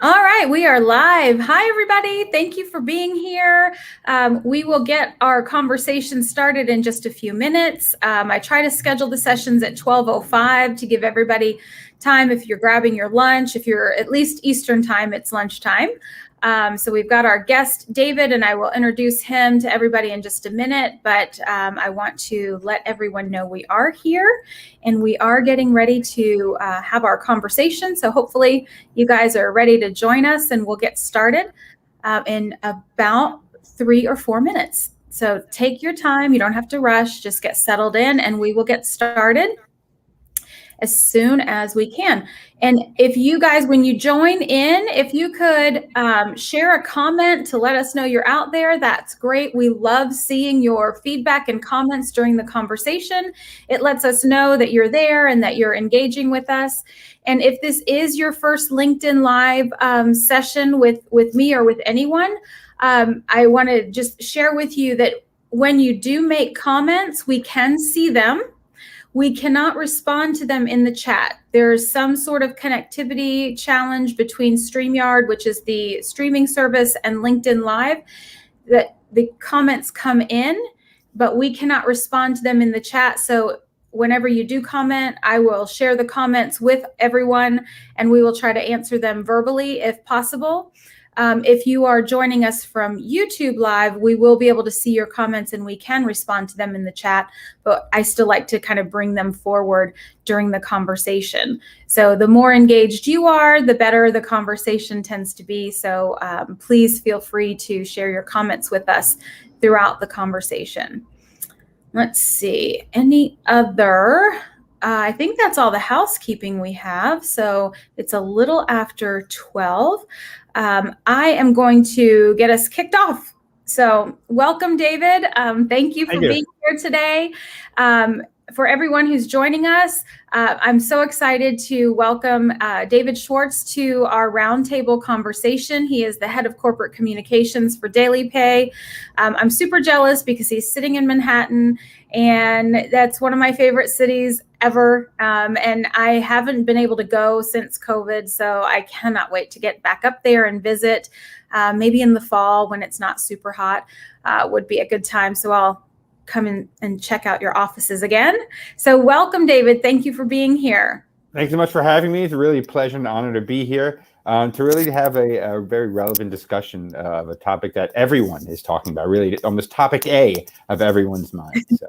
All right, we are live. Hi, everybody. Thank you for being here. We will get our conversation started in just a few minutes. I try to schedule the sessions at 12:05 to give everybody time if you're grabbing your lunch. If you're at least Eastern time, it's lunchtime. So we've got our guest, David, and I will introduce him to everybody in just a minute. But I want to let everyone know we are here and we are getting ready to have our conversation. So hopefully you guys are ready to join us, and we'll get started in about 3 or 4 minutes. So take your time. You don't have to rush. Just get settled in, and we will get started as soon as we can. And if you guys, when you join in, if you could share a comment to let us know you're out there, that's great. We love seeing your feedback and comments during the conversation. It lets us know that you're there and that you're engaging with us. And if this is your first LinkedIn Live session with me or with anyone, I want to just share with you that when you do make comments, we can see them. We cannot respond to them in the chat. There's some sort of connectivity challenge between StreamYard, which is the streaming service, and LinkedIn Live, that the comments come in, but we cannot respond to them in the chat. So whenever you do comment, I will share the comments with everyone, and we will try to answer them verbally if possible. If you are joining us from YouTube Live, we will be able to see your comments and we can respond to them in the chat, but I still like to kind of bring them forward during the conversation. So the more engaged you are, the better the conversation tends to be. So please feel free to share your comments with us throughout the conversation. Let's see, any other? I think that's all the housekeeping we have. So it's a little after 12. I am going to get us kicked off. So welcome, David. Thank you for being here today. For everyone who's joining us, I'm so excited to welcome David Schwartz to our roundtable conversation. He is the head of corporate communications for Daily Pay. I'm super jealous because he's sitting in Manhattan, and that's one of my favorite cities ever. And I haven't been able to go since COVID, so I cannot wait to get back up there and visit. Maybe in the fall when it's not super hot would be a good time. So I'll come in and check out your offices again. So welcome, David. Thank you for being here. Thanks so much for having me. It's really a pleasure and honor to be here to really have a very relevant discussion of a topic that everyone is talking about, really almost topic A of everyone's mind. So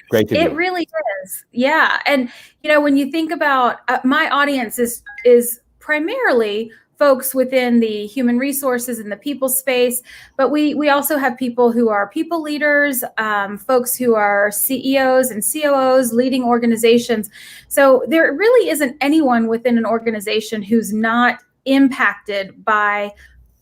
great to be here. It really is. Yeah. And, you know, when you think about my audience is primarily folks within the human resources and the people space, but we also have people who are people leaders, folks who are CEOs and COOs leading organizations. So there really isn't anyone within an organization who's not impacted by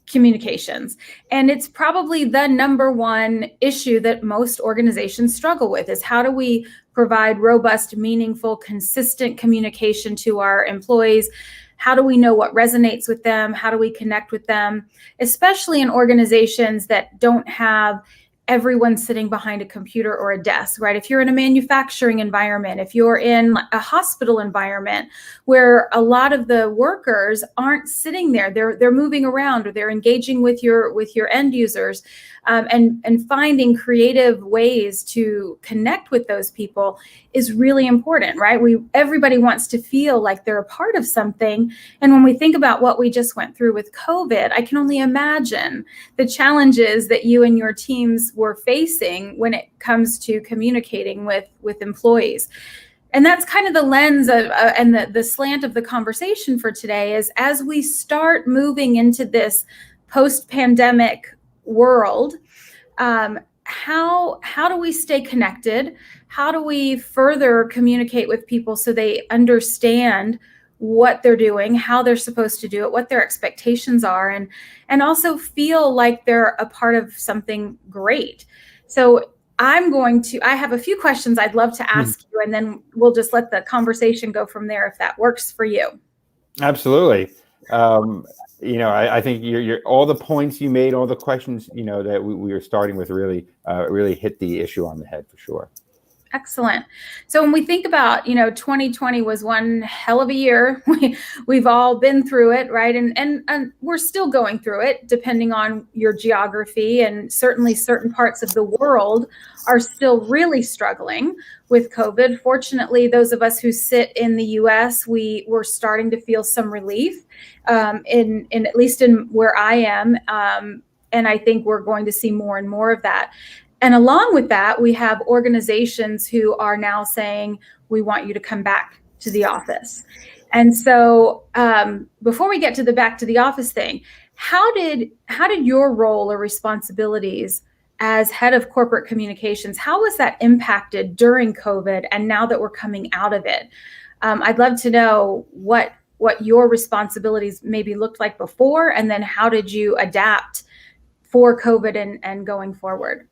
communications. And it's probably the number one issue that most organizations struggle with is how do we provide robust, meaningful, consistent communication to our employees? How do we know what resonates with them? How do we connect with them? Especially in organizations that don't have everyone sitting behind a computer or a desk, right? If you're in a manufacturing environment, if you're in a hospital environment where a lot of the workers aren't sitting there, they're moving around or they're engaging with your end users, and finding creative ways to connect with those people is really important, right? Everybody wants to feel like they're a part of something. And when we think about what we just went through with COVID, I can only imagine the challenges that you and your teams were facing when it comes to communicating with employees. And that's kind of the lens of and the slant of the conversation for today is as we start moving into this post-pandemic world, how do we stay connected? How do we further communicate with people so they understand what they're doing, how they're supposed to do it, what their expectations are, and also feel like they're a part of something great? So I have a few questions I'd love to ask you, and then we'll just let the go from there if that works for you. Absolutely. I think you're all the points you made, all the questions, that we were starting with really hit the issue on the head for sure. Excellent. So when we think about, 2020 was one hell of a year. We've all been through it, right? And we're still going through it, depending on your geography. And certainly certain parts of the world are still really struggling with COVID. Fortunately, those of us who sit in the US, we're starting to feel some relief, in at least in where I am. And I think we're going to see more and more of that. And along with that, we have organizations who are now saying, we want you to come back to the office. And so before we get to the back to the office thing, how did your role or responsibilities as head of corporate communications, how was that impacted during COVID and now that we're coming out of it? I'd love to know what your responsibilities maybe looked like before, and then how did you adapt for COVID and going forward?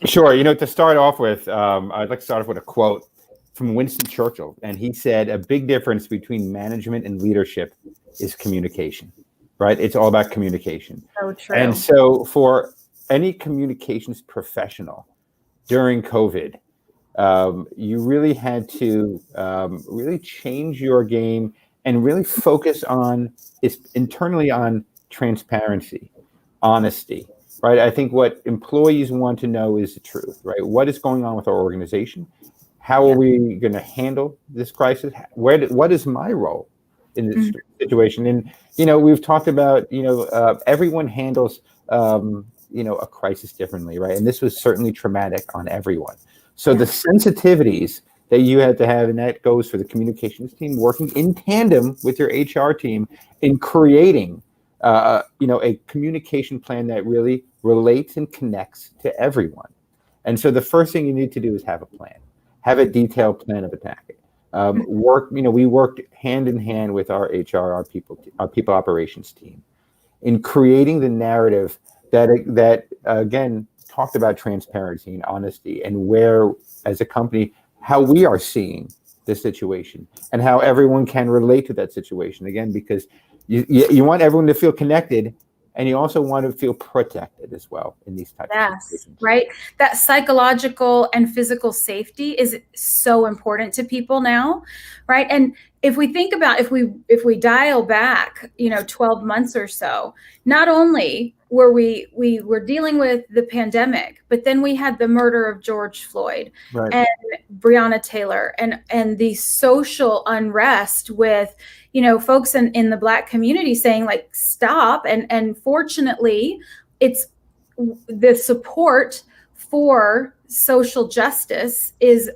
Sure. To start off with, I'd like to start off with a quote from Winston Churchill. And he said, a big difference between management and leadership is communication, right? It's all about communication. So true. And so for any communications professional during COVID, you really had to really change your game and really focus internally on transparency, honesty. Right. I think what employees want to know is the truth, right? What is going on with our organization? How are we going to handle this crisis? What is my role in this situation? And, we've talked about, everyone handles, a crisis differently, right? And this was certainly traumatic on everyone. So the sensitivities that you had to have, and that goes for the communications team working in tandem with your HR team in creating a communication plan that really relates and connects to everyone. And so the first thing you need to do is have a plan, have a detailed plan of attack. We worked hand in hand with our HR, our people operations team in creating the narrative that again, talked about transparency and honesty and where, as a company, how we are seeing the situation and how everyone can relate to that situation. Again, because you want everyone to feel connected, and you also want to feel protected as well in these types of situations. Right. That psychological and physical safety is so important to people now, right? And if we think about, if we dial back, 12 months or so, not only were we were dealing with the pandemic, but then we had the murder of George Floyd, right, and Breonna Taylor, and the social unrest with, folks in the Black community saying, like, stop. And fortunately, it's the support for social justice is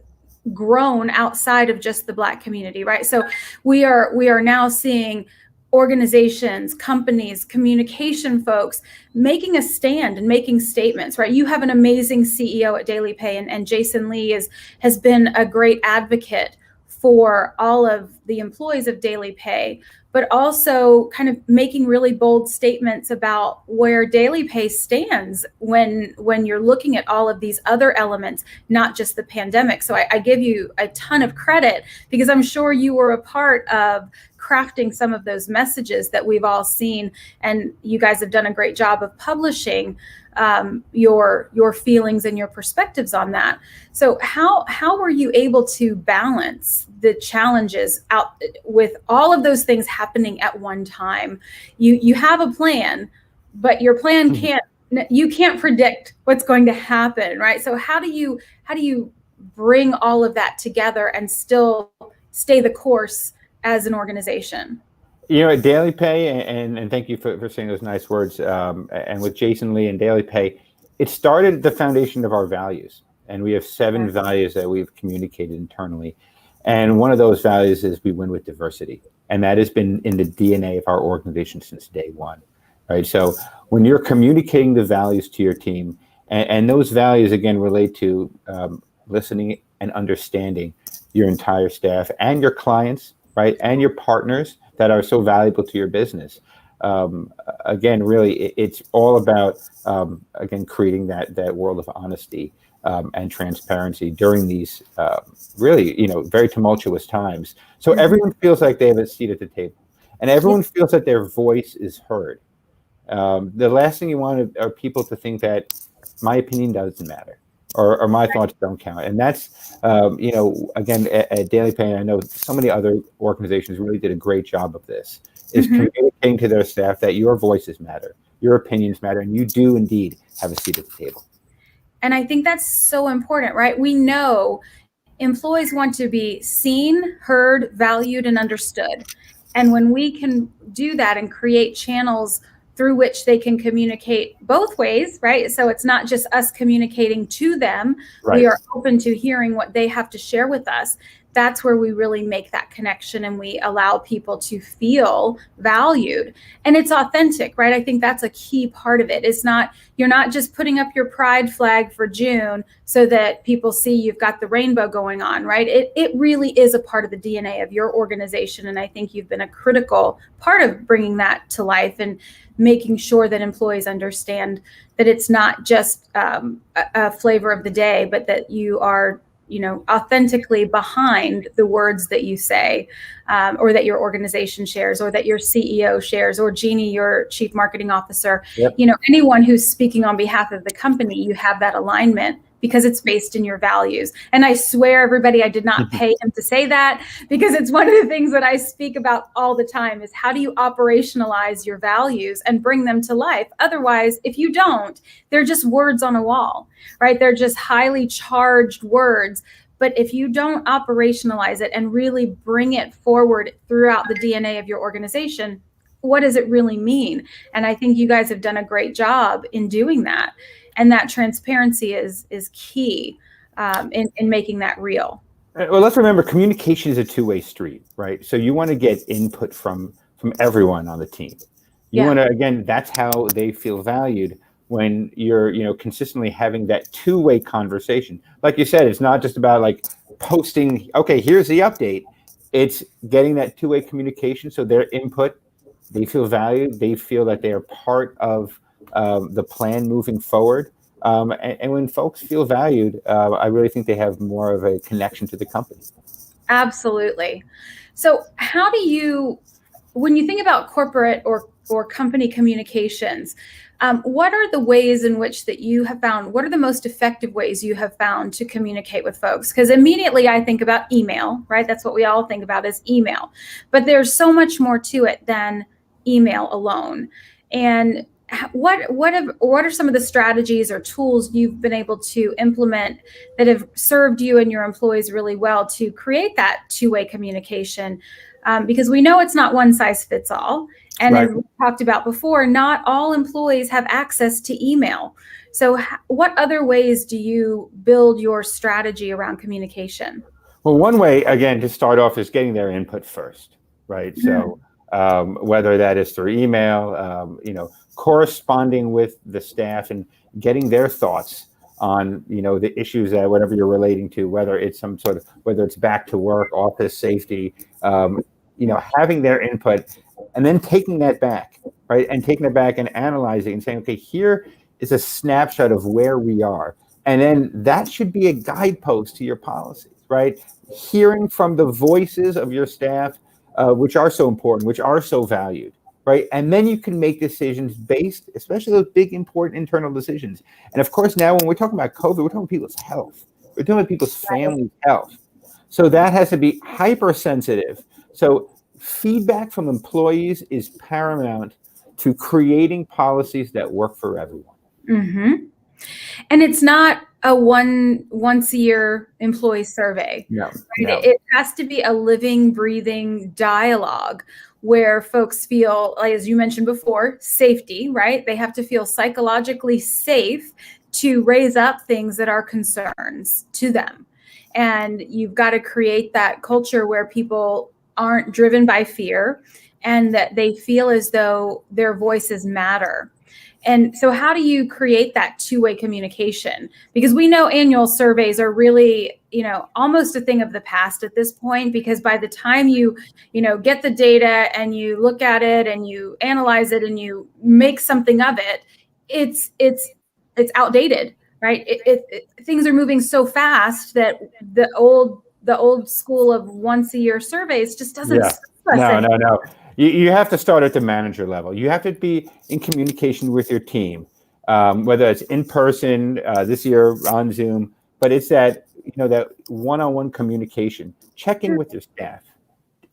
grown outside of just the Black community, right? So we are now seeing organizations, companies, communication folks making a stand and making statements, right? You have an amazing CEO at Daily Pay, and Jason Lee has been a great advocate for all of the employees of Daily Pay, but also kind of making really bold statements about where Daily Pay stands when you're looking at all of these other elements, not just the pandemic. So I give you a ton of credit, because I'm sure you were a part of crafting some of those messages that we've all seen, and you guys have done a great job of publishing your feelings and your perspectives on that. So how were you able to balance the challenges out with all of those things happening at one time? You have a plan, but your plan you can't predict what's going to happen, right? So how do you bring all of that together and still stay the course as an organization? At Daily Pay, and thank you for saying those nice words, and with Jason Lee and Daily Pay, it started the foundation of our values. And we have 7 values that we've communicated internally. And one of those values is we win with diversity. And that has been in the DNA of our organization since day one, right? So when you're communicating the values to your team, and those values, again, relate to listening and understanding your entire staff and your clients, right? And your partners that are so valuable to your business. Again, really, it's all about, again, creating that world of honesty and transparency during these really, very tumultuous times. So everyone feels like they have a seat at the table, and everyone feels that their voice is heard. The last thing you want are people to think that my opinion doesn't matter, or my thoughts don't count. And that's, again, at Daily Pay, I know so many other organizations really did a great job of this, is communicating to their staff that your voices matter, your opinions matter, and you do indeed have a seat at the table. And I think that's so important, right? We know employees want to be seen, heard, valued, and understood. And when we can do that and create channels through which they can communicate both ways, right? So it's not just us communicating to them. Right. We are open to hearing what they have to share with us. That's where we really make that connection and we allow people to feel valued. And it's authentic, right? I think that's a key part of it. It's not, you're not just putting up your pride flag for June so that people see you've got the rainbow going on, right? It really is a part of the DNA of your organization. And I think you've been a critical part of bringing that to life and making sure that employees understand that it's not just a flavor of the day, but that you are authentically behind the words that you say, or that your organization shares, or that your CEO shares, or Jeannie, your chief marketing officer. Yep. Anyone who's speaking on behalf of the company, you have that alignment because it's based in your values. And I swear, everybody, I did not pay him to say that, because it's one of the things that I speak about all the time is how do you operationalize your values and bring them to life? Otherwise, if you don't, they're just words on a wall, right? They're just highly charged words. But if you don't operationalize it and really bring it forward throughout the DNA of your organization, what does it really mean? And I think you guys have done a great job in doing that. And that transparency is key in making that real. Well, let's remember, communication is a two-way street, right? So you want to get input from everyone on the team. You want to, again, that's how they feel valued when you're, consistently having that two-way conversation. Like you said, it's not just about like posting, okay, here's the update. It's getting that two-way communication. So their input, they feel valued. They feel that they are part of the plan moving forward. And when folks feel valued, I really think they have more of a connection to the company. Absolutely. So how do you, when you think about corporate or company communications, what are the ways in which that you have found, what are the most effective ways you have found to communicate with folks? Because immediately I think about email, right? That's what we all think about is email. But there's so much more to it than email alone. And what are some of the strategies or tools you've been able to implement that have served you and your employees really well to create that two-way communication? Because we know it's not one size fits all. And as we talked about before, not all employees have access to email. So what other ways do you build your strategy around communication? Well, one way, again, to start off is getting their input first, right? So whether that is through email, corresponding with the staff and getting their thoughts on, the issues that whatever you're relating to, whether it's whether it's back to work, office safety, having their input and then taking that back, right? And taking it back and analyzing and saying, okay, here is a snapshot of where we are. And then that should be a guidepost to your policies, right? Hearing from the voices of your staff, which are so important, which are so valued, right? And then you can make decisions based, especially those big, important internal decisions. And of course, now when we're talking about COVID, we're talking about people's health. We're talking about people's family health. So that has to be hypersensitive. So feedback from employees is paramount to creating policies that work for everyone. Mm-hmm. And it's not a once a year employee survey. No. It has to be a living, breathing dialogue where folks feel, like, as you mentioned before, safety, right? They have to feel psychologically safe to raise up things that are concerns to them. And you've got to create that culture where people aren't driven by fear and that they feel as though their voices matter. And so how do you create that two-way communication? Because we know annual surveys are really, almost a thing of the past at this point, because by the time you get the data and you look at it and you analyze it and you make something of it, it's outdated, right? Things are moving so fast that the old school of once a year surveys just doesn't. No. You have to start at the manager level. You have to be in communication with your team. whether it's in person, this year on Zoom, but it's that, that one-on-one communication. Check in with your staff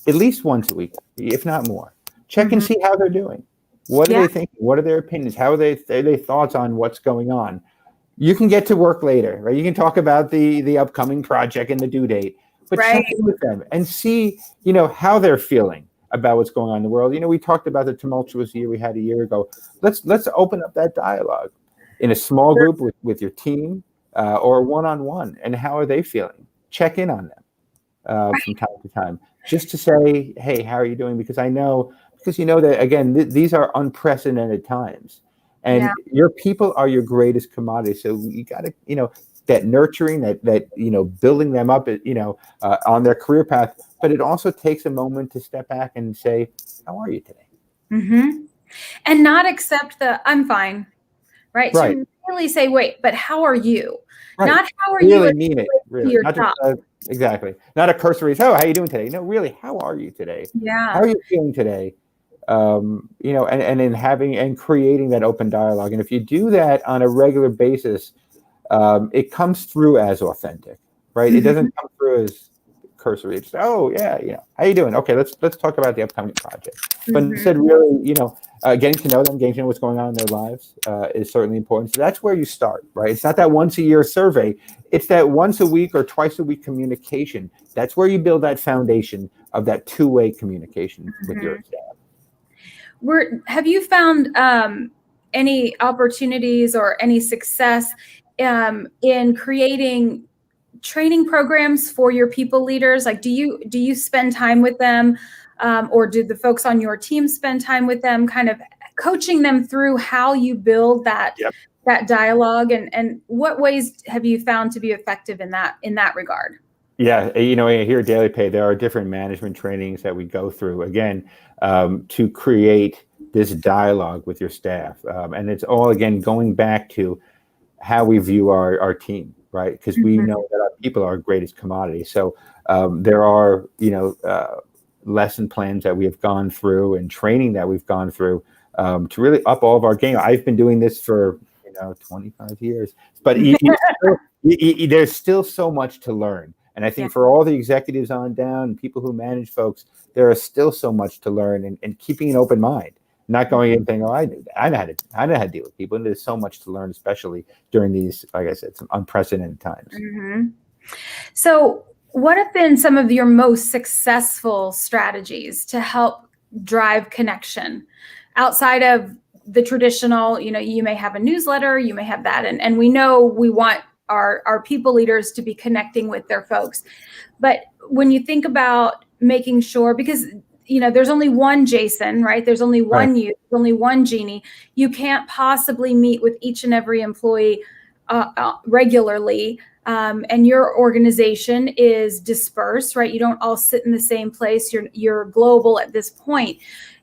at least once a week, if not more. Check and see how they're doing. What are they thinking? What are their opinions? How are their thoughts on what's going on? You can get to work later, right? You can talk about the upcoming project and the due date, but check in with them and see, how they're feeling about what's going on in the world. We talked about the tumultuous year we had a year ago. Let's open up that dialogue in a small group with your team or one-on-one, and how are they feeling? Check in on them from time to time, just to say, hey, how are you doing? Because you know that, again, these are unprecedented times, and your people are your greatest commodity. So you got to, that nurturing, that building them up, on their career path. But it also takes a moment to step back and say, how are you today? And not accept the "I'm fine," right? To really say, wait, but how are you? Not how are you? Really mean it. Really, not just exactly. Not a cursory. So, how are you doing today? No, really, how are you today? Yeah. How are you feeling today? And in having and creating that open dialogue. And if you do that on a regular basis, it comes through as authentic, right? It doesn't come through as cursory. It's, oh yeah, how you doing? Okay, let's talk about the upcoming project. But instead, really, getting to know them, getting to know what's going on in their lives is certainly important. So that's where you start, right? It's not that once a year survey. It's that once a week or twice a week communication. That's where you build that foundation of that two-way communication with your staff. Have you found any opportunities or any success in creating training programs for your people leaders? Like, do you spend time with them, or do the folks on your team spend time with them, kind of coaching them through how you build that dialogue, and what ways have you found to be effective in that regard? Yeah, here at Daily Pay, there are different management trainings that we go through, again, to create this dialogue with your staff. And it's all, again, going back to how we view our team, right? Because we know that our people are our greatest commodity. So there are, lesson plans that we have gone through and training that we've gone through to really up all of our game. I've been doing this for, 25 years, but there's still so much to learn. And I think for all the executives on down, people who manage folks, there is still so much to learn, and keeping an open mind, not going in thinking, oh, I knew that. I know how to deal with people. And there's so much to learn, especially during these, like I said, some unprecedented times. So what have been some of your most successful strategies to help drive connection outside of the traditional, you may have a newsletter, you may have that. And we know we want our people leaders to be connecting with their folks. But when you think about making sure, because there's only one Jason, right? There's only one you, there's only one Jeannie. You can't possibly meet with each and every employee regularly. And your organization is dispersed, right? You don't all sit in the same place. You're global at this point.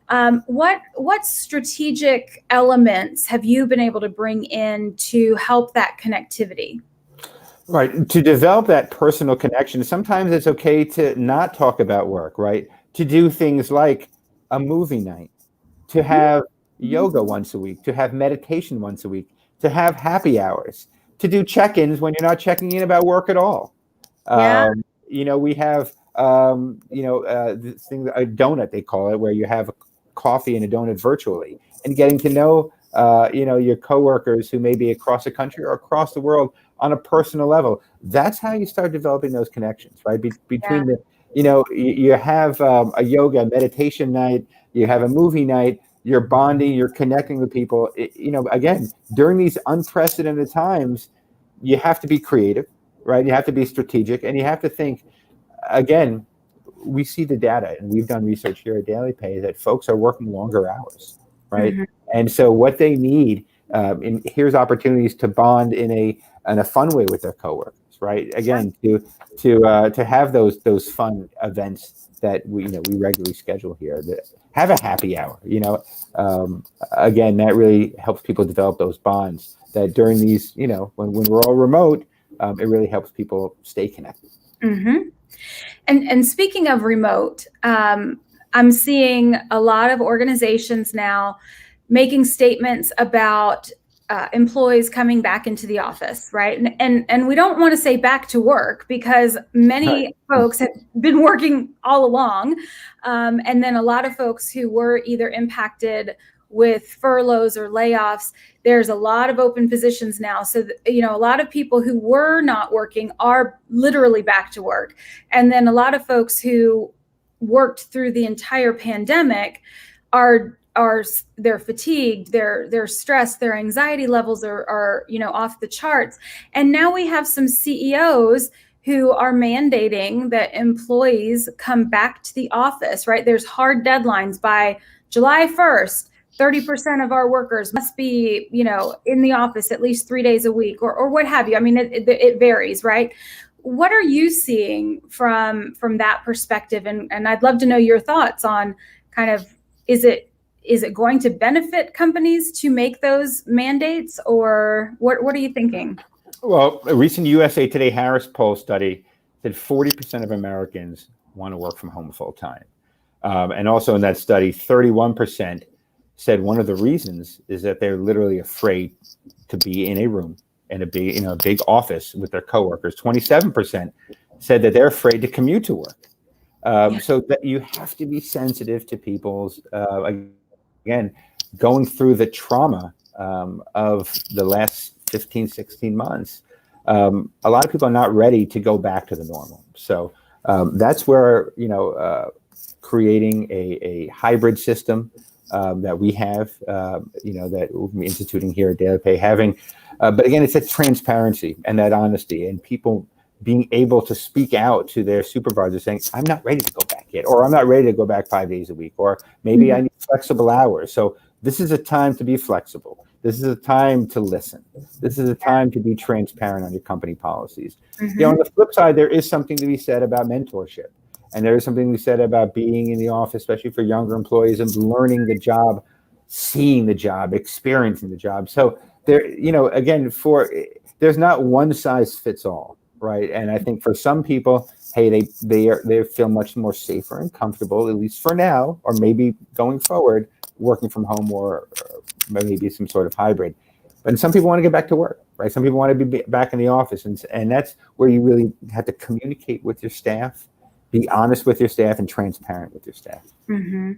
What strategic elements have you been able to bring in to help that connectivity? Right. To develop that personal connection, sometimes it's okay to not talk about work, right? To do things like a movie night, to have yoga once a week, to have meditation once a week, to have happy hours, to do check-ins when you're not checking in about work at all. We have, this thing, a donut, they call it, where you have a coffee and a donut virtually, and getting to know, your coworkers who may be across the country or across the world on a personal level. That's how you start developing those connections, right? Between you have a yoga meditation night, you have a movie night, you're bonding, you're connecting with people. Again, during these unprecedented times, you have to be creative, right? You have to be strategic, and you have to think, again, we see the data, and we've done research here at Daily Pay that folks are working longer hours, right? And so what they need, here's opportunities to bond in a fun way with their coworkers, right? Again, to have those fun events that we regularly schedule here. Have a happy hour, again, that really helps people develop those bonds that during these, when we're all remote, it really helps people stay connected. And speaking of remote, I'm seeing a lot of organizations now making statements about employees coming back into the office, right? And we don't want to say back to work because many folks have been working all along. And then a lot of folks who were either impacted with furloughs or layoffs, there's a lot of open positions now. So, a lot of people who were not working are literally back to work. And then a lot of folks who worked through the entire pandemic they're fatigued, they're stressed, their anxiety levels are off the charts. And now we have some CEOs who are mandating that employees come back to the office, right? There's hard deadlines by July 1st. 30% of our workers must be, in the office at least 3 days a week or what have you. I mean, it varies, right? What are you seeing from that perspective? And I'd love to know your thoughts on kind of, is it going to benefit companies to make those mandates, or what are you thinking? Well, a recent USA Today Harris poll study said 40% of Americans want to work from home full time. And also in that study, 31% said one of the reasons is that they're literally afraid to be in a room in a big office with their coworkers. 27% said that they're afraid to commute to work. So that you have to be sensitive to people's, again, going through the trauma of the last 15, 16 months. A lot of people are not ready to go back to the normal. So that's where, creating a hybrid system that we have, that we'll be instituting here at Daily Pay, but again, it's that transparency and that honesty and people being able to speak out to their supervisor saying, I'm not ready to go back yet, or I'm not ready to go back 5 days a week, or maybe I need flexible hours. So this is a time to be flexible. This is a time to listen. This is a time to be transparent on your company policies. On the flip side, there is something to be said about mentorship. And there is something to be said about being in the office, especially for younger employees, and learning the job, seeing the job, experiencing the job. So there, again, there's not one size fits all, right? And I think for some people, hey, they feel much more safer and comfortable, at least for now, or maybe going forward, working from home or maybe some sort of hybrid. But some people want to get back to work, right? Some people want to be back in the office, and that's where you really have to communicate with your staff, be honest with your staff, and transparent with your staff. Mm-hmm.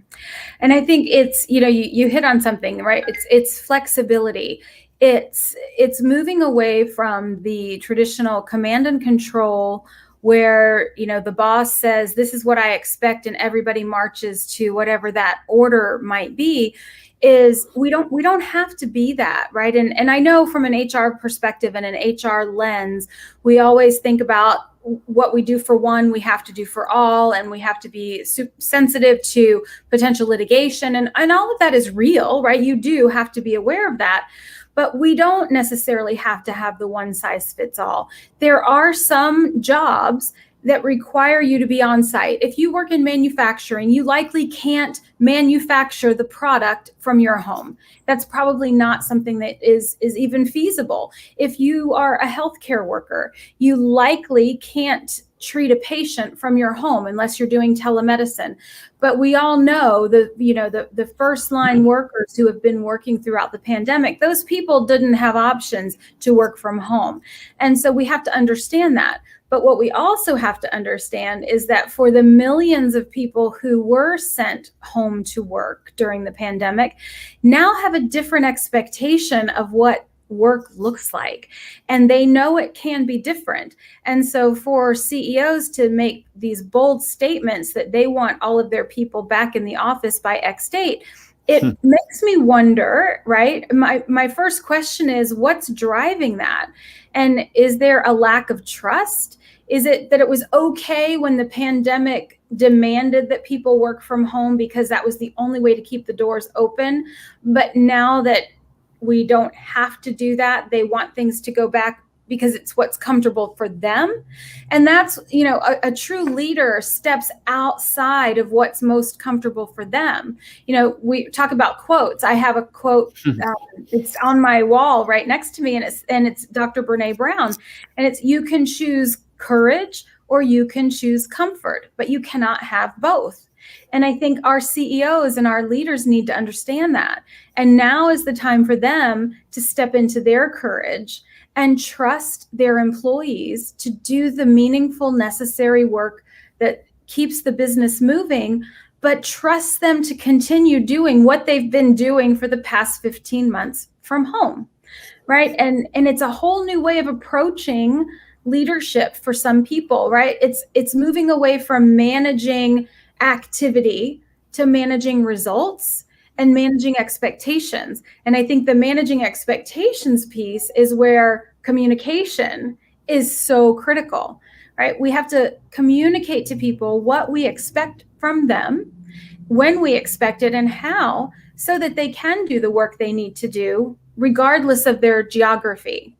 And I think it's, you hit on something, right? It's flexibility. It's moving away from the traditional command and control where, the boss says, this is what I expect, and everybody marches to whatever that order might be. Is we don't have to be that, right? And I know from an HR perspective and an HR lens, we always think about what we do for one, we have to do for all, and we have to be sensitive to potential litigation, and all of that is real, right? You do have to be aware of that. But we don't necessarily have to have the one size fits all. There are some jobs that require you to be on site. If you work in manufacturing, you likely can't manufacture the product from your home. That's probably not something that is even feasible. If you are a healthcare worker, you likely can't treat a patient from your home unless you're doing telemedicine. But we all know the first line workers who have been working throughout the pandemic, those people didn't have options to work from home. And so we have to understand that. But what we also have to understand is that for the millions of people who were sent home to work during the pandemic, now have a different expectation of what work looks like. And they know it can be different. And so for CEOs to make these bold statements that they want all of their people back in the office by X date, it makes me wonder, right? My first question is, what's driving that? And is there a lack of trust? Is it that it was okay when the pandemic demanded that people work from home because that was the only way to keep the doors open? But now that we don't have to do that, they want things to go back because it's what's comfortable for them. And that's, a true leader steps outside of what's most comfortable for them. We talk about quotes. I have a quote, it's on my wall right next to me, and it's Dr. Brene Brown. And it's, you can choose courage or you can choose comfort, but you cannot have both. And I think our CEOs and our leaders need to understand that. And now is the time for them to step into their courage and trust their employees to do the meaningful, necessary work that keeps the business moving, but trust them to continue doing what they've been doing for the past 15 months from home, right? And it's a whole new way of approaching leadership for some people, right? It's moving away from managing activity to managing results and managing expectations. And I think the managing expectations piece is where communication is so critical, right? We have to communicate to people what we expect from them, when we expect it, and how, so that they can do the work they need to do, regardless of their geography.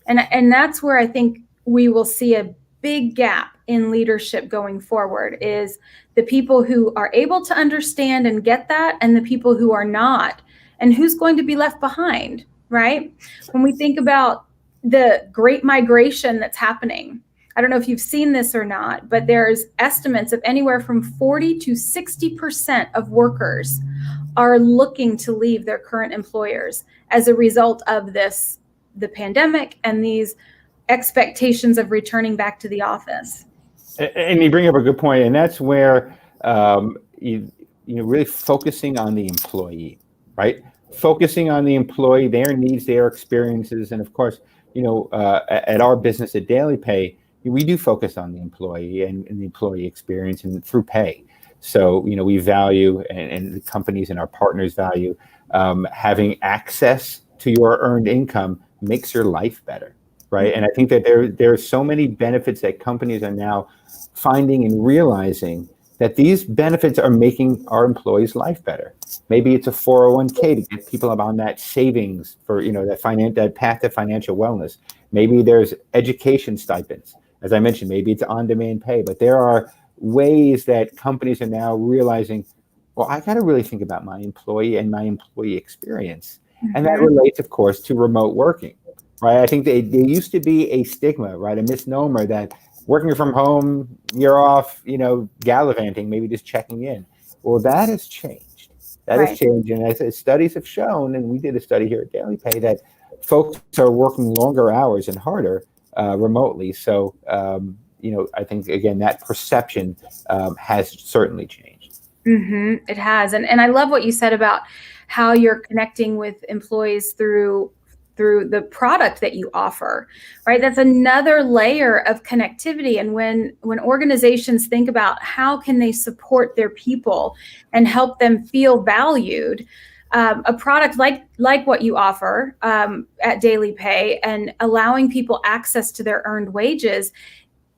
And that's where I think we will see a big gap in leadership going forward, is the people who are able to understand and get that, and the people who are not, and who's going to be left behind, right? When we think about the great migration that's happening, I don't know if you've seen this or not, but there's estimates of anywhere from 40 to 60% of workers are looking to leave their current employers as a result of this, the pandemic, and these expectations of returning back to the office. And you bring up a good point, and that's where you really focusing on the employee, right? Focusing on the employee, their needs, their experiences, and of course, at our business at Daily Pay, we do focus on the employee and the employee experience, and through pay. So we value, and the companies and our partners value, having access to your earned income makes your life better, right? And I think that there are so many benefits that companies are now finding and realizing that these benefits are making our employees' life better. Maybe it's a 401k to get people on that savings for that path to financial wellness. Maybe there's education stipends. As I mentioned, maybe it's on-demand pay, but there are ways that companies are now realizing, well, I got to really think about my employee and my employee experience. Mm-hmm. And that relates, of course, to remote working, right? I think there used to be a stigma, right? A misnomer that working from home, you're off, gallivanting, maybe just checking in. Well, that has changed. That has changed. And as studies have shown, and we did a study here at Daily Pay, that folks are working longer hours and harder remotely. So, I think, again, that perception has certainly changed. Mm-hmm. It has. And I love what you said about how you're connecting with employees through the product that you offer, right? That's another layer of connectivity. And when organizations think about how can they support their people and help them feel valued, a product like what you offer at Daily Pay, and allowing people access to their earned wages,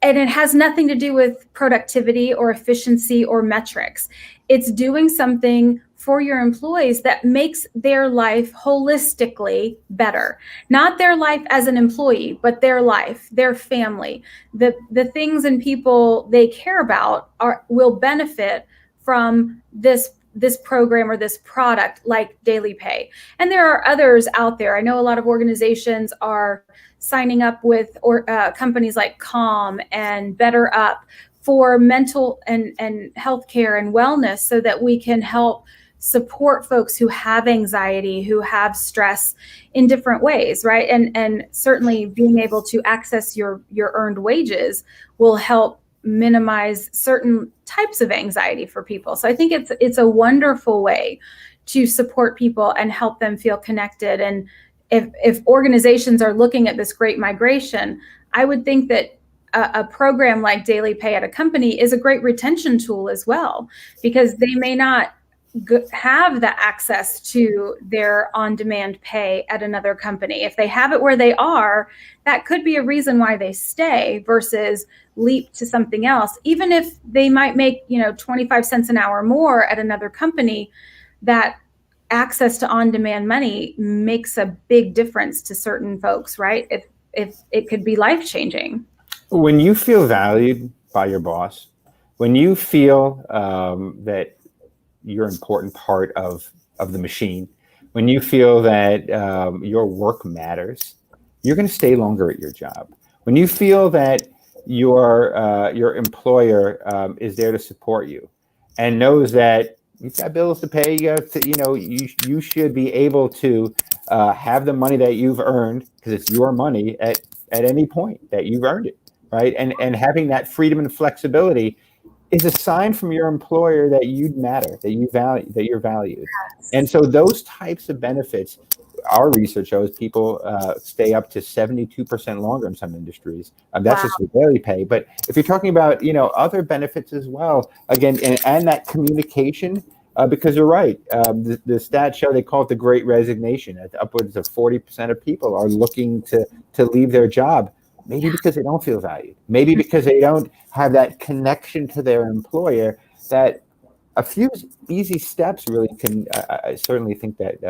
and it has nothing to do with productivity or efficiency or metrics. It's doing something for your employees that makes their life holistically better. Not their life as an employee, but their life, their family, the things and people they care about will benefit from this program or this product like Daily Pay. And there are others out there. I know a lot of organizations are signing up with companies like Calm and Better Up for mental and healthcare and wellness, so that we can help support folks who have anxiety, who have stress in different ways, right? And certainly being able to access your earned wages will help minimize certain types of anxiety for people. So I think it's a wonderful way to support people and help them feel connected. And if organizations are looking at this great migration, I would think that a program like Daily Pay at a company is a great retention tool as well, because they may not have the access to their on-demand pay at another company. If they have it where they are, that could be a reason why they stay versus leap to something else. Even if they might make 25 cents an hour more at another company, that access to on-demand money makes a big difference to certain folks, right? If it could be life-changing. When you feel valued by your boss, when you feel that you're an important part of the machine, when you feel that your work matters, you're going to stay longer at your job. When you feel that your employer is there to support you, and knows that you've got bills to pay, you should be able to have the money that you've earned, because it's your money at any point that you've earned it, right? And having that freedom and flexibility is a sign from your employer that you matter, that you value, that you're valued. And so those types of benefits, our research shows people stay up to 72% longer in some industries. That's Wow. just with daily pay. But if you're talking about, other benefits as well, again, and that communication, because you're right, the stats show, they call it the Great Resignation. Upwards of 40% of people are looking to leave their job. Maybe because they don't feel valued. Maybe because they don't have that connection to their employer. That a few easy steps really can. I certainly think that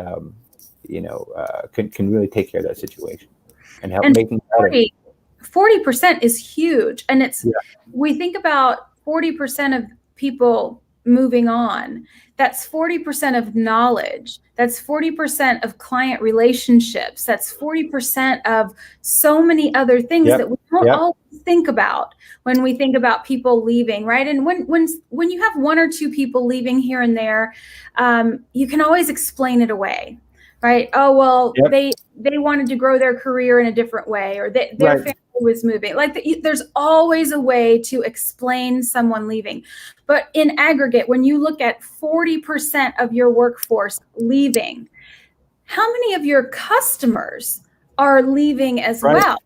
can really take care of that situation and help And making better. 40% is huge. And Yeah. we think about 40% of people moving on. That's 40% of knowledge. That's 40% of client relationships. That's 40% of so many other things that we don't always think about when we think about people leaving, right? And when you have one or two people leaving here and there, you can always explain it away, right? Oh, well, they wanted to grow their career in a different way, or their family was moving. There's always a way to explain someone leaving. But in aggregate, when you look at 40% of your workforce leaving, how many of your customers are leaving as well?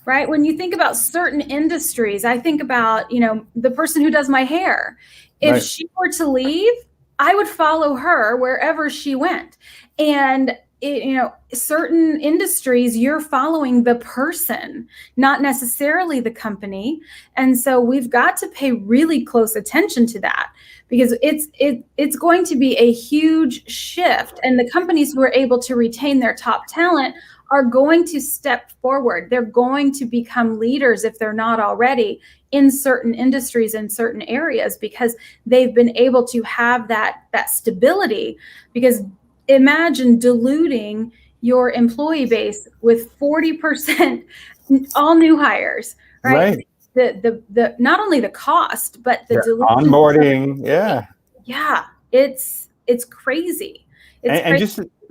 Right? When you think about certain industries, I think about, the person who does my hair. If she were to leave, I would follow her wherever she went. And certain industries, you're following the person, not necessarily the company. And so we've got to pay really close attention to that, because it's going to be a huge shift. And the companies who are able to retain their top talent are going to step forward. They're going to become leaders, if they're not already, in certain industries and certain areas, because they've been able to have that stability. Because imagine diluting your employee base with 40% all new hires, right? The not only the cost, but the onboarding. It's crazy. And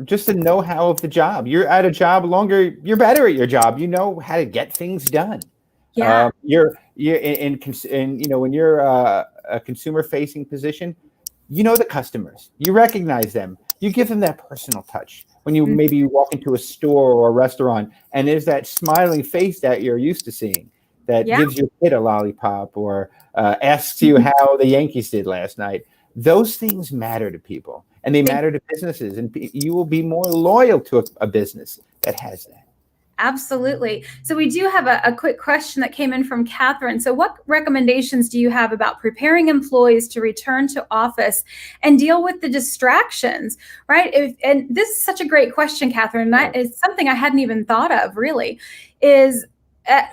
just the know-how of the job. You're at a job longer, you're better at your job. You know how to get things done. You're when you're a consumer-facing position, you know the customers. You recognize them. You give them that personal touch. When you maybe walk into a store or a restaurant, and there's that smiling face that you're used to seeing that gives your kid a lollipop, or asks you how the Yankees did last night. Those things matter to people, and they matter to businesses, and you will be more loyal to a business that has that. Absolutely. So we do have a quick question that came in from Catherine. So what recommendations do you have about preparing employees to return to office and deal with the distractions, right? And this is such a great question, Catherine. And it's something I hadn't even thought of, really, is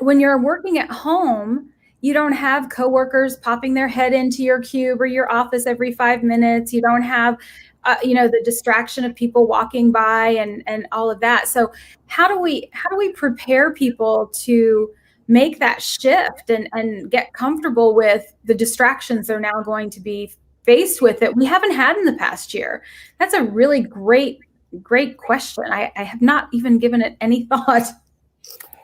when you're working at home, you don't have coworkers popping their head into your cube or your office every 5 minutes. You don't have the distraction of people walking by and all of that. So how do we prepare people to make that shift and get comfortable with the distractions they're now going to be faced with that we haven't had in the past year? That's a really great question. I have not even given it any thought.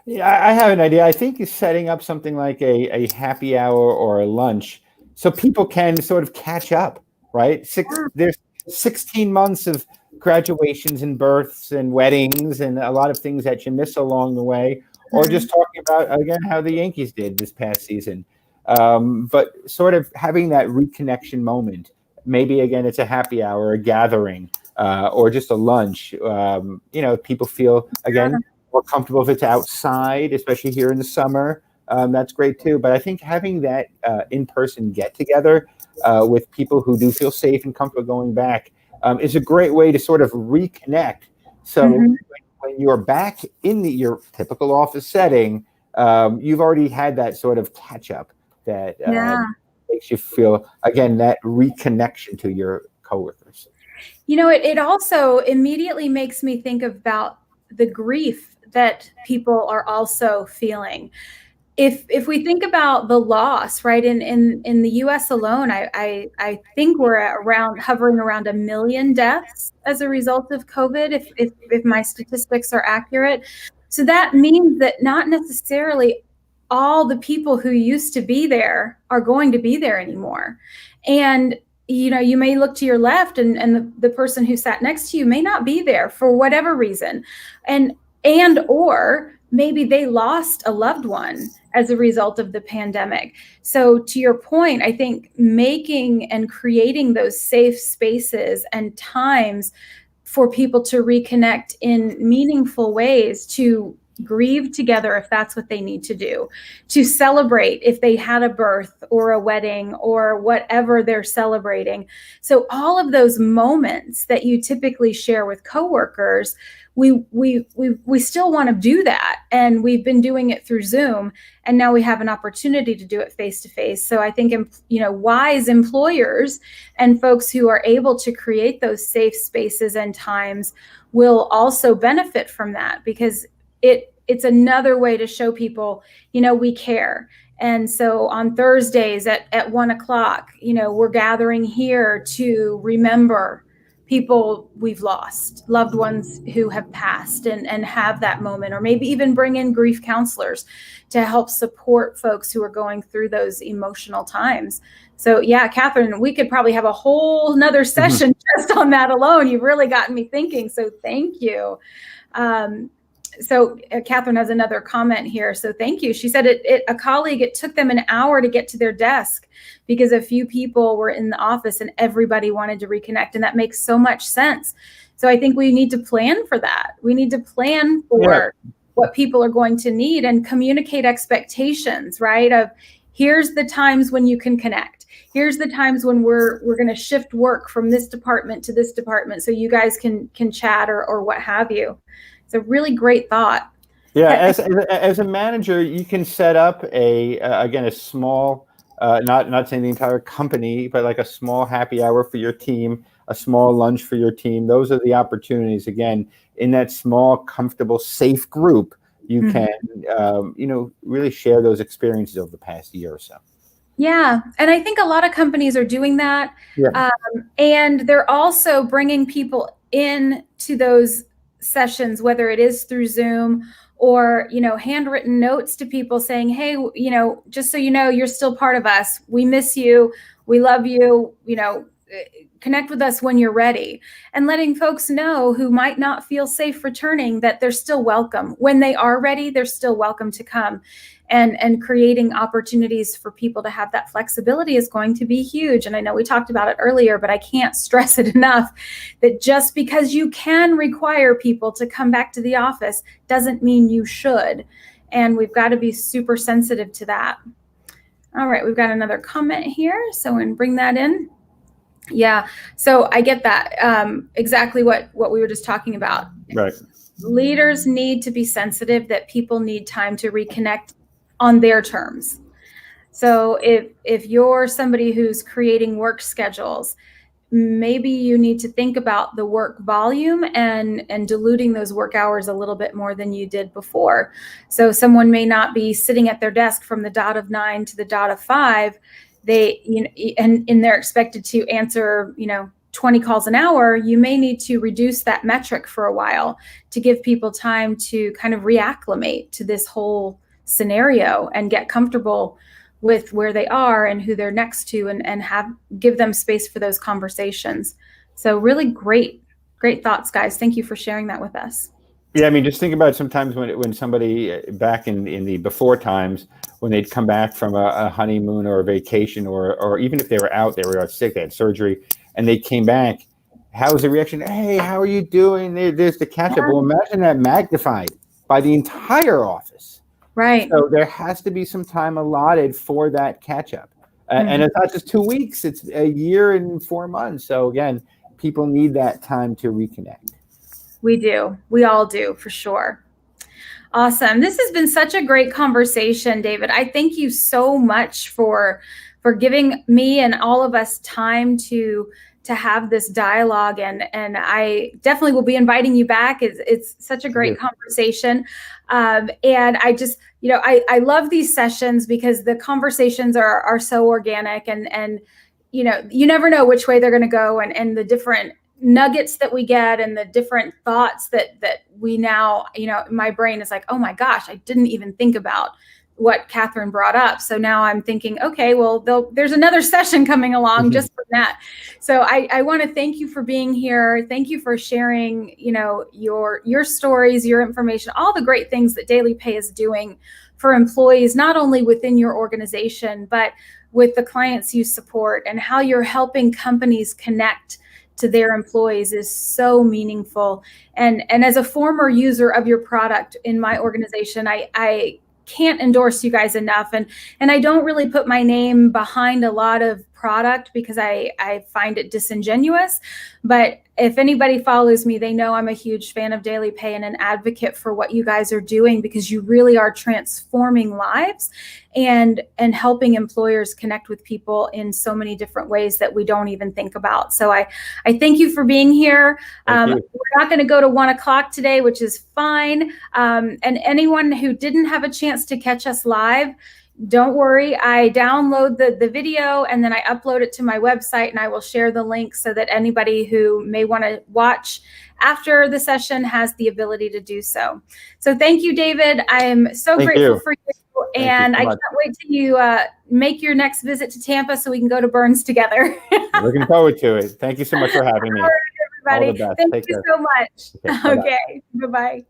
Yeah, I have an idea. I think is setting up something like a happy hour or a lunch, so people can sort of catch up, right? There's 16 months of graduations and births and weddings and a lot of things that you miss along the way, or just talking about, again, how the Yankees did this past season. But sort of having that reconnection moment. Maybe, again, it's a happy hour, a gathering, or just a lunch. People feel, again, more comfortable if it's outside, especially here in the summer. That's great too. But I think having that in-person get-together with people who do feel safe and comfortable going back is a great way to sort of reconnect. So when you're back in your typical office setting, you've already had that sort of catch-up that makes you feel, again, that reconnection to your coworkers. It also immediately makes me think about the grief that people are also feeling. if we think about the loss, right, in the US alone, I think we're hovering around 1 million deaths as a result of COVID, if my statistics are accurate. So that means that not necessarily all the people who used to be there are going to be there anymore. And you may look to your left and the person who sat next to you may not be there for whatever reason. Or maybe they lost a loved one as a result of the pandemic. So to your point, I think making and creating those safe spaces and times for people to reconnect in meaningful ways, to grieve together if that's what they need to do, to celebrate if they had a birth or a wedding or whatever they're celebrating. So all of those moments that you typically share with coworkers, we still want to do that, and we've been doing it through Zoom, and now we have an opportunity to do it face to face. So I think wise employers and folks who are able to create those safe spaces and times will also benefit from that, because it's another way to show people, we care. And so on Thursdays at 1:00, we're gathering here to remember people we've lost, loved ones who have passed, and have that moment, or maybe even bring in grief counselors to help support folks who are going through those emotional times. So yeah, Catherine, we could probably have a whole nother session just on that alone. You've really gotten me thinking. So thank you. So Catherine has another comment here. So thank you. She said a colleague, it took them an hour to get to their desk because a few people were in the office and everybody wanted to reconnect. And that makes so much sense. So I think we need to plan for that. We need to plan for what people are going to need and communicate expectations, right? Of here's the times when you can connect. Here's the times when we're going to shift work from this department to this department so you guys can chat or what have you. It's a really great thought. Yeah, as a manager, you can set up a small, not saying the entire company, but like a small happy hour for your team, a small lunch for your team. Those are the opportunities. Again, in that small, comfortable, safe group, you can, really share those experiences over the past year or so. Yeah, and I think a lot of companies are doing that. Yeah. And they're also bringing people in to those sessions, whether it is through Zoom or, handwritten notes to people saying, hey, just so you know, you're still part of us. We miss you. We love you. Connect with us when you're ready, and letting folks know who might not feel safe returning that they're still welcome. When they are ready, they're still welcome to come. And creating opportunities for people to have that flexibility is going to be huge. And I know we talked about it earlier, but I can't stress it enough that just because you can require people to come back to the office doesn't mean you should. And we've got to be super sensitive to that. All right, we've got another comment here, so we're going to bring that in. Yeah, so I get that. Exactly what we were just talking about. Right. Leaders need to be sensitive that people need time to reconnect on their terms. So if you're somebody who's creating work schedules, maybe you need to think about the work volume and diluting those work hours a little bit more than you did before. So someone may not be sitting at their desk from the dot of 9 to the dot of 5. And they're expected to answer, 20 calls an hour. You may need to reduce that metric for a while to give people time to kind of reacclimate to this whole scenario and get comfortable with where they are and who they're next to, and give them space for those conversations. So really great thoughts, guys. Thank you for sharing that with us. Yeah, I mean, just think about sometimes when somebody back in the before times, when they'd come back from a honeymoon or a vacation, or even if they were out sick, they had surgery, and they came back, how was the reaction? Hey, how are you doing? There's the catch up. Well, imagine that magnified by the entire office. Right. So there has to be some time allotted for that catch up. And it's not just 2 weeks, it's a year and 4 months. So again, people need that time to reconnect. We do. We all do, for sure. Awesome. This has been such a great conversation, David. I thank you so much for giving me and all of us time to have this dialogue, and I definitely will be inviting you back. It's such a great conversation. And I just, I love these sessions because the conversations are so organic, and you never know which way they're going to go, and the different nuggets that we get and the different thoughts that we now, my brain is like, oh my gosh, I didn't even think about what Catherine brought up. So now I'm thinking, okay, well, there's another session coming along just from that. So I want to thank you for being here. Thank you for sharing, your stories, your information, all the great things that Daily Pay is doing for employees, not only within your organization, but with the clients you support, and how you're helping companies connect to their employees is so meaningful. And as a former user of your product in my organization, I can't endorse you guys enough. And I don't really put my name behind a lot of product because I find it disingenuous. But if anybody follows me, they know I'm a huge fan of Daily Pay and an advocate for what you guys are doing, because you really are transforming lives and helping employers connect with people in so many different ways that we don't even think about. So I thank you for being here. We're not going to go to 1 o'clock today, which is fine. And anyone who didn't have a chance to catch us live, don't worry, I download the video and then I upload it to my website, and I will share the link so that anybody who may want to watch after the session has the ability to do so. So thank you, David. I am so grateful for you. And I can't wait till you make your next visit to Tampa so we can go to Burns together. Looking forward to it. Thank you so much for having me. All right, everybody. All the best. Thank you so much. Okay, bye-bye.